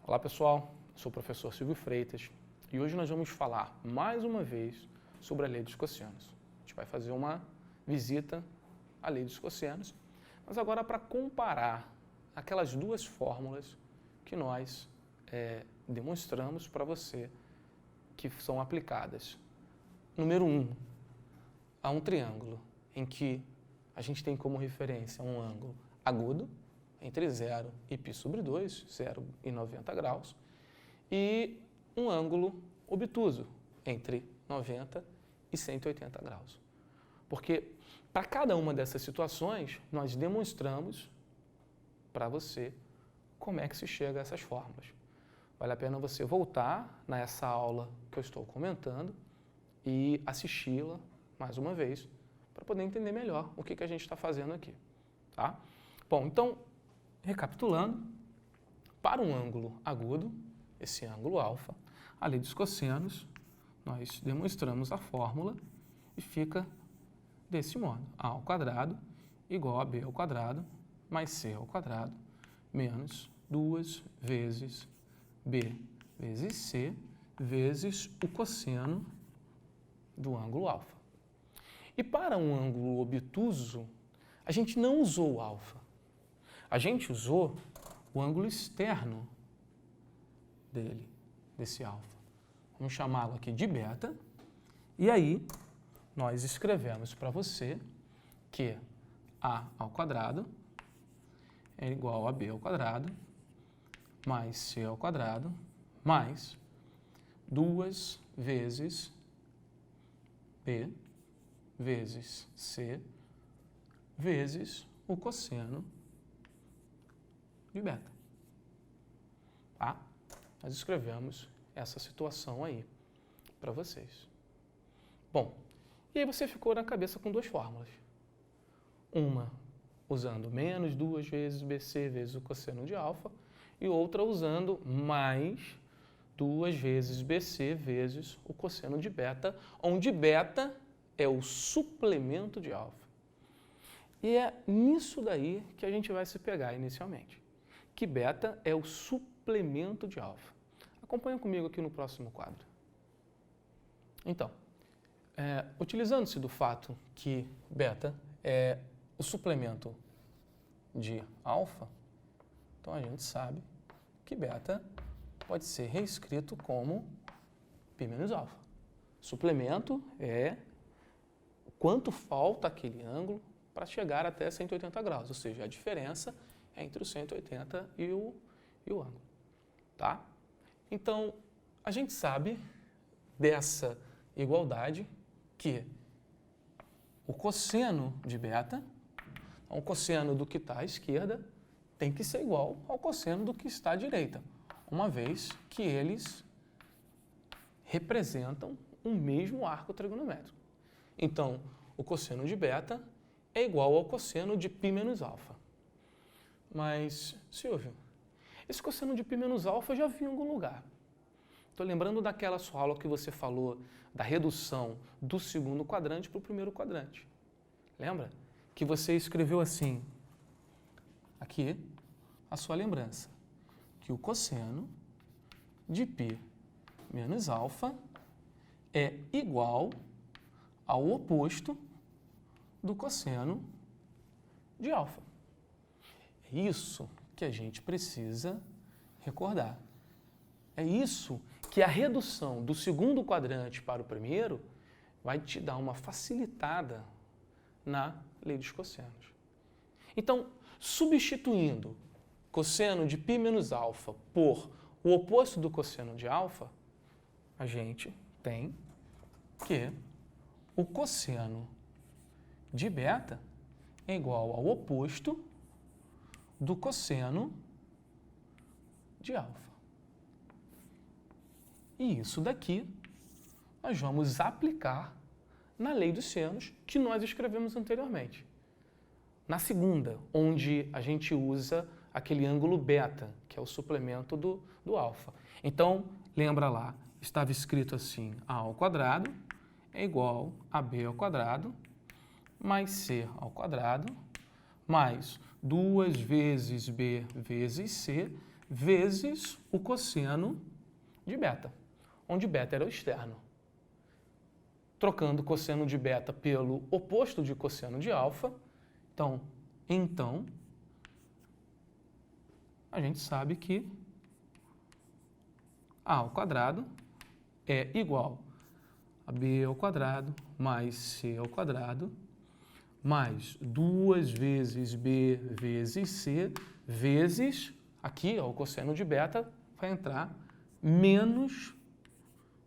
Olá pessoal, sou o professor Silvio Freitas e hoje nós vamos falar mais uma vez sobre a lei dos cossenos. A gente vai fazer uma visita à lei dos cossenos, mas agora para comparar aquelas duas fórmulas que nós demonstramos para você que são aplicadas. Número 1, há um triângulo em que a gente tem como referência um ângulo agudo, entre 0 e π sobre 2, 0 e 90 graus, e um ângulo obtuso, entre 90 e 180 graus. Porque para cada uma dessas situações, nós demonstramos para você como é que se chega a essas fórmulas. Vale a pena você voltar nessa aula que eu estou comentando e assisti-la mais uma vez, para poder entender melhor o que a gente está fazendo aqui. Tá? Bom, então, recapitulando, para um ângulo agudo, esse ângulo alfa, a lei dos cossenos, nós demonstramos a fórmula e fica desse modo. A ao quadrado igual a b ao quadrado mais c ao quadrado menos 2 vezes b vezes c vezes o cosseno do ângulo alfa. E para um ângulo obtuso, a gente não usou o alfa. A gente usou o ângulo externo dele, desse alfa. Vamos chamá-lo aqui de beta. E aí, nós escrevemos para você que a ao quadrado é igual a b ao quadrado mais c ao quadrado mais 2 vezes b vezes c vezes o cosseno de beta. Tá? Nós escrevemos essa situação aí para vocês. Bom, e aí você ficou na cabeça com duas fórmulas. Uma usando menos 2 vezes bc vezes o cosseno de alfa e outra usando mais 2 vezes bc vezes o cosseno de beta, onde beta é o suplemento de alfa. E é nisso daí que a gente vai se pegar inicialmente, que beta é o suplemento de alfa. Acompanha comigo aqui no próximo quadro. Então, utilizando-se do fato que beta é o suplemento de alfa, então a gente sabe que beta pode ser reescrito como π menos alfa. Suplemento é quanto falta aquele ângulo para chegar até 180 graus, ou seja, a diferença entre o 180 e o ângulo. Tá? Então, a gente sabe dessa igualdade que o cosseno de beta, o cosseno do que está à esquerda, tem que ser igual ao cosseno do que está à direita, uma vez que eles representam o mesmo arco trigonométrico. Então, o cosseno de beta é igual ao cosseno de π menos alfa. Mas, Silvio, esse cosseno de π menos alfa eu já vi em algum lugar. Estou lembrando daquela sua aula que você falou da redução do segundo quadrante para o primeiro quadrante. Lembra? Que você escreveu assim, aqui, a sua lembrança, que o cosseno de π menos alfa é igual ao oposto do cosseno de alfa. É isso que a gente precisa recordar. É isso que a redução do segundo quadrante para o primeiro vai te dar uma facilitada na lei dos cossenos. Então, substituindo cosseno de π menos alfa por o oposto do cosseno de alfa, a gente tem que o cosseno de beta é igual ao oposto do cosseno de alfa. E isso daqui nós vamos aplicar na lei dos senos que nós escrevemos anteriormente. Na segunda, onde a gente usa aquele ângulo beta, que é o suplemento do alfa. Então, lembra lá, estava escrito assim, a ao quadrado é igual a b ao quadrado mais c ao quadrado mais 2 vezes b vezes c vezes o cosseno de beta, onde beta era o externo. Trocando o cosseno de beta pelo oposto de cosseno de alfa, então a gente sabe que a ao quadrado é igual a b ao quadrado mais c ao quadrado mais 2 vezes b vezes c vezes, aqui ó, o cosseno de beta vai entrar, menos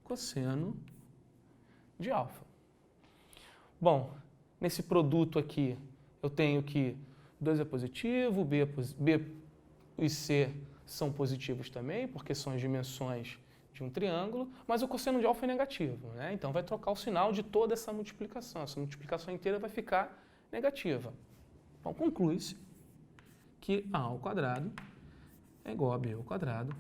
cosseno de alfa. Bom, nesse produto aqui eu tenho que 2 é positivo, B e C são positivos também, porque são as dimensões de um triângulo, mas o cosseno de alfa é negativo, né? Então vai trocar o sinal de toda essa multiplicação inteira vai ficar negativa. Então conclui-se que a ao quadrado é igual a b ao quadrado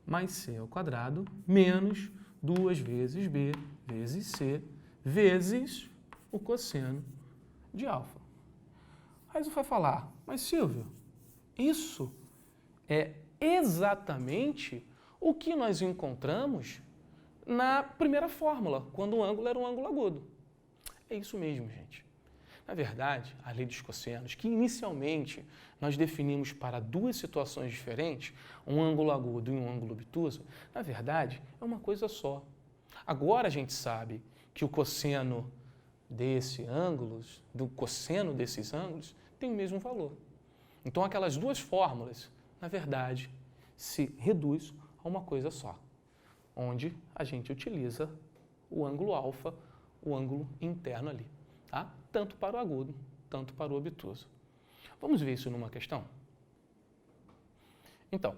mais c ao quadrado menos 2 vezes b vezes c vezes o cosseno de alfa. Aí você vai falar, mas Silvio, isso é exatamente o que nós encontramos na primeira fórmula, quando o ângulo era um ângulo agudo. É isso mesmo, gente. Na verdade, a lei dos cossenos, que inicialmente nós definimos para duas situações diferentes, um ângulo agudo e um ângulo obtuso, na verdade, é uma coisa só. Agora a gente sabe que o cosseno do cosseno desses ângulos, tem o mesmo valor. Então, aquelas duas fórmulas, na verdade, se reduz a uma coisa só, onde a gente utiliza o ângulo alfa, o ângulo interno ali, tá? Tanto para o agudo, tanto para o obtuso. Vamos ver isso numa questão? Então,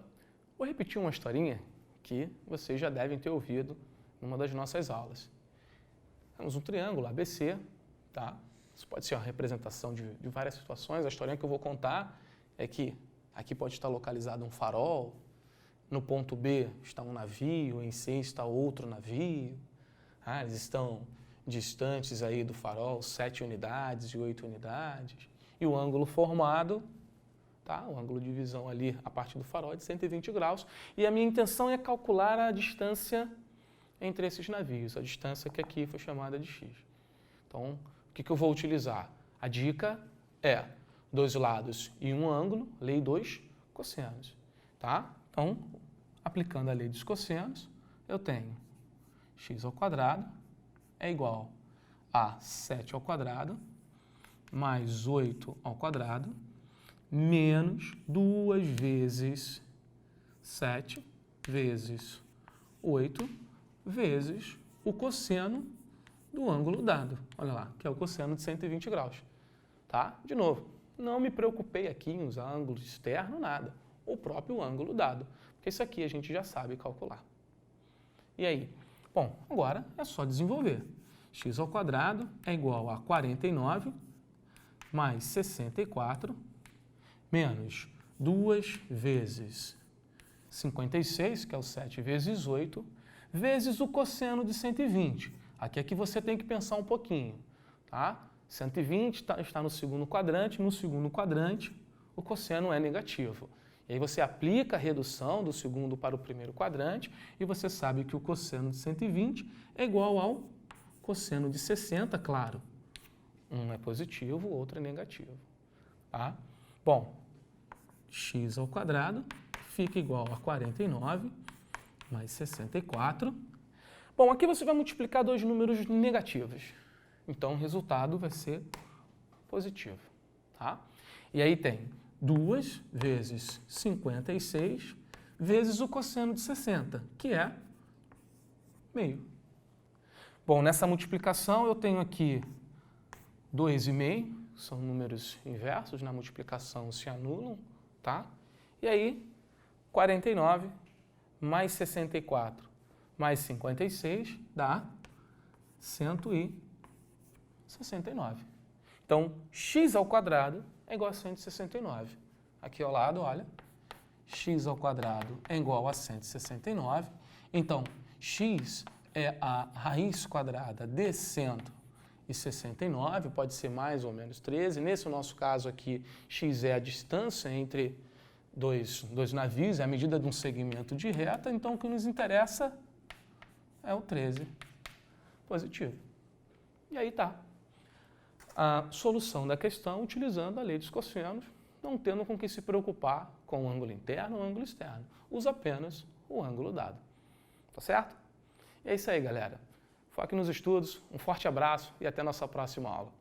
vou repetir uma historinha que vocês já devem ter ouvido numa das nossas aulas. Temos um triângulo ABC, tá? Isso pode ser uma representação de várias situações. A historinha que eu vou contar é que aqui pode estar localizado um farol, no ponto B está um navio, em C está outro navio. Eles estão distantes aí do farol 7 unidades e 8 unidades. E o ângulo formado, tá? O ângulo de visão ali, a partir do farol, é de 120 graus. E a minha intenção é calcular a distância entre esses navios, a distância que aqui foi chamada de x. Então, o que eu vou utilizar? A dica é 2 lados e um ângulo, lei 2 cossenos, tá? Então, aplicando a lei dos cossenos, eu tenho x ao quadrado é igual a 7 ao quadrado mais 8 ao quadrado menos 2 vezes 7 vezes 8 vezes o cosseno do ângulo dado. Olha lá, que é o cosseno de 120 graus. Tá? De novo, não me preocupei aqui em usar ângulo externo, nada. O próprio ângulo dado. Porque isso aqui a gente já sabe calcular. E aí? Bom, agora é só desenvolver. X ao quadrado é igual a 49 mais 64 menos 2 vezes 56, que é o 7 vezes 8, vezes o cosseno de 120. Aqui é que você tem que pensar um pouquinho, tá? 120 está no segundo quadrante o cosseno é negativo. E aí você aplica a redução do segundo para o primeiro quadrante e você sabe que o cosseno de 120 é igual ao cosseno de 60, claro. Um é positivo, o outro é negativo, tá? Bom, x ao quadrado fica igual a 49 mais 64. Bom, aqui você vai multiplicar dois números negativos. Então, o resultado vai ser positivo, tá? E aí tem 2 vezes 56 vezes o cosseno de 60, que é meio. Bom, nessa multiplicação eu tenho aqui 2,5, são números inversos, na multiplicação se anulam, tá? E aí, 49 mais 64 mais 56 dá 169. Então, x ao quadrado é igual a 169. Aqui ao lado, olha, x ao quadrado é igual a 169. Então, x é a raiz quadrada de 169, pode ser mais ou menos 13. Nesse nosso caso aqui, x é a distância entre dois navios, é a medida de um segmento de reta, então o que nos interessa é o 13 positivo. E aí tá. A solução da questão utilizando a lei dos cossenos, não tendo com que se preocupar com o ângulo interno ou ângulo externo. Usa apenas o ângulo dado. Tá certo? E é isso aí, galera. Foque nos estudos, um forte abraço e até nossa próxima aula.